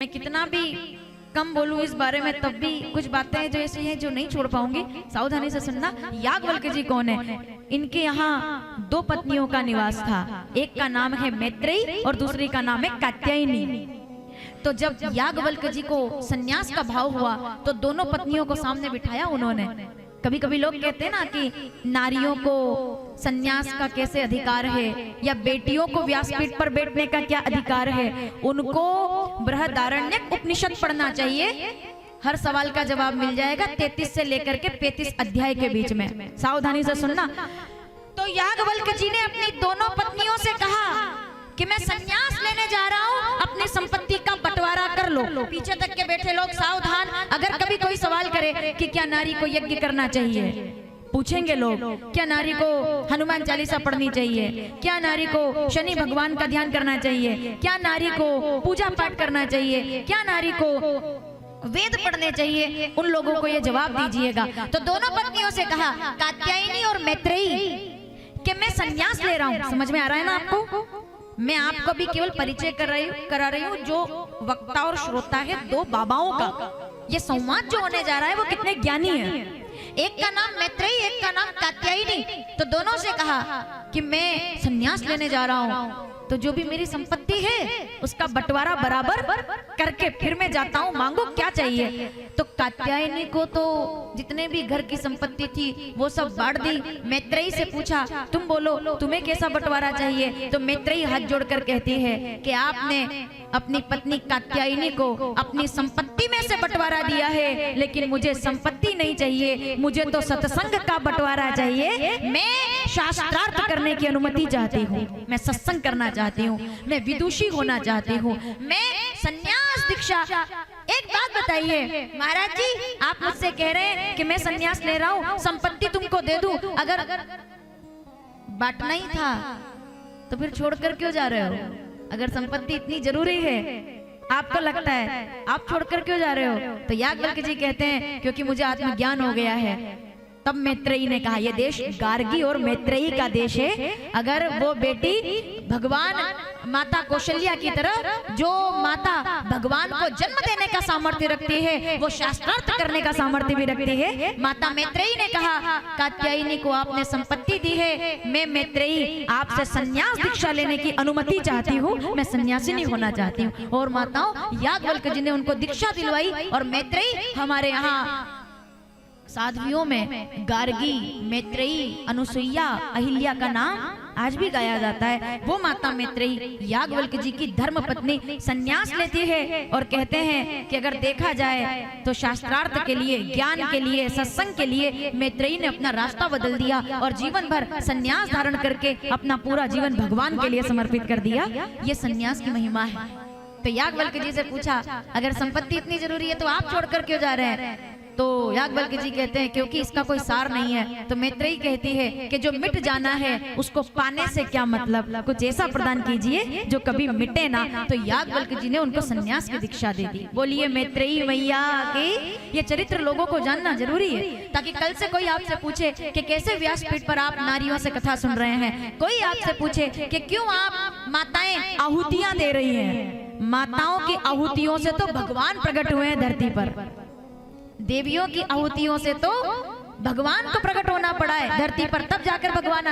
मैं कितना भी कम बोलूं इस बारे में तब भी कुछ बातें जो ऐसी हैं जो नहीं छोड़ पाऊंगी। सावधानी से सुनना। याज्ञवल्क्य जी कौन है? इनके यहाँ दो पत्नियों का निवास था। एक का नाम है मैत्रेयी और दूसरी का नाम है कात्यायनी। तो जब याज्ञवल्क्य जी को सन्यास का भाव हुआ तो दोनों पत्नियों को सामने बिठाया उन्होंने। कभी कभी लोग कहते हैं ना कि नारियों को सन्यास का कैसे अधिकार है, या बेटियों को व्यासपीठ पर बैठने का क्या अधिकार है। उनको बृहदारण्यक उपनिषद पढ़ना चाहिए, हर सवाल का जवाब मिल जाएगा 33 से लेकर के 35 अध्याय के बीच में। सावधानी से सुनना। तो याज्ञवल्क्य जी ने अपनी दोनों पत्नियों से कहा कि मैं सन्यास लेने जा रहा हूँ, अपनी संपत्ति का बंटवारा कर लो। पीछे तक के बैठे लोग सावधान। अगर कभी कोई सवाल करे कि क्या नारी को यज्ञ करना चाहिए, पूछेंगे लोग, क्या नारी को हनुमान चालीसा पढ़नी चाहिए, क्या नारी को शनि भगवान का ध्यान करना चाहिए, क्या नारी को पूजा पाठ करना चाहिए, क्या नारी को वेद पढ़ने चाहिए, उन लोगों को ये जवाब दीजिएगा। तो दोनों पत्नियों से कहा, कात्यायनी और मैत्रेयी, कि मैं संन्यास ले रहा हूँ। समझ में आ रहा है ना आपको? मैं आपको भी केवल परिचय करा रही हूँ जो वक्ता और श्रोता है, दो बाबाओं का। ये संवाद जो होने जा रहा है वो कितने ज्ञानी है। एक का नाम मैत्रेयी, एक का नाम कात्यायनी। तो दोनों से कहा कि मैं सन्यास लेने जा रहा हूँ, तो जो भी मेरी संपत्ति है उसका बंटवारा बराबर करके फिर मैं जाता हूँ, मांगो क्या चाहिए। तो कात्यायनी को तो जितने भी घर की संपत्ति थी वो सब बांट दी। मैत्रेयी से पूछा, तुम बोलो तुम्हें कैसा बंटवारा चाहिए। तो मैत्रेयी हाथ जोड़कर कहती है कि आपने अपनी पत्नी कात्यायनी को अपनी संपत्ति में से बंटवारा दिया है, लेकिन मुझे संपत्ति नहीं चाहिए, मुझे तो सत्संग का बंटवारा चाहिए। मैं शास्त्रार्थ करने की अनुमति चाहती हूँ, मैं सत्संग करना चाहती हूँ, मैं विदुषी होना चाहती हूँ, मैं सन्यास दीक्षा। एक बात बताइए महाराज जी, आप मुझसे कह रहे हैं कि मैं सन्यास ले रहा हूँ, संपत्ति तुमको दे दूं, अगर बांटना ही था तो फिर छोड़कर क्यों जा रहे हो? अगर संपत्ति इतनी जरूरी है आपको लगता है, आप छोड़कर क्यों जा रहे हो? तो याज्ञवल्क्य जी कहते हैं क्योंकि मुझे आत्मज्ञान हो गया है। तब मैत्रेयी ने कहा, यह देश गार्गी और मैत्रेयी का देश है। अगर वो बेटी भगवान माता कौशल्या की तरह, जो माता भगवान को जन्म देने का सामर्थ्य रखती है, वो शास्त्रार्थ करने का सामर्थ्य भी रखती है। माता मैत्रेयी ने कहा, कात्यायनी को आपने संपत्ति दी है, मैं मैत्रेयी आपसे सन्यास दीक्षा लेने की अनुमति चाहती हूँ, मैं सन्यासिनी होना चाहती हूँ। और माताओं, याज्ञवल्क्य जी ने उनको दीक्षा दिलवाई। और मैत्रेयी हमारे यहाँ साध्वियों में गार्गी, मैत्रेयी, अनुसुईया, अहिल्या का नाम आज भी गाया जाता है। वो माता मैत्रेयी याज्ञवल्क्य जी की धर्म पत्नी सन्यास लेती है और कहते हैं कि अगर देखा जाए तो शास्त्रार्थ के लिए, ज्ञान के लिए, सत्संग के लिए मैत्रेयी ने अपना रास्ता बदल दिया और जीवन भर सन्यास धारण करके अपना पूरा जीवन भगवान के लिए समर्पित कर दिया। ये सन्यास की महिमा है। तो याज्ञवल्क्य जी से पूछा, अगर संपत्ति इतनी जरूरी है तो आप छोड़कर क्यों जा रहे हैं? तो याज्ञवल्क्य जी कहते हैं क्योंकि इसका कोई सार नहीं है। तो मैत्रेयी कहती है कि जो मिट जाना है उसको पाने से क्या मतलब, कुछ ऐसा प्रदान कीजिए जो कभी मिटे ना। तो याज्ञवल्क्य जी ने उनको सन्यास की दीक्षा दे दी। बोलिए मैत्रेयी मैया के। ये चरित्र लोगों को जानना जरूरी है, ताकि कल से कोई आपसे पूछे कि कैसे व्यासपीठ पर आप नारियों से कथा सुन रहे हैं, कोई आपसे पूछे कि क्यों आप माताएं आहुतियां दे रही हैं। माताओं की आहुतियों से तो भगवान प्रकट हुए हैं धरती पर, देवियों की आहुतियों से तो भगवान को प्रकट होना पड़ा है धरती पर, तब जाकर भगवान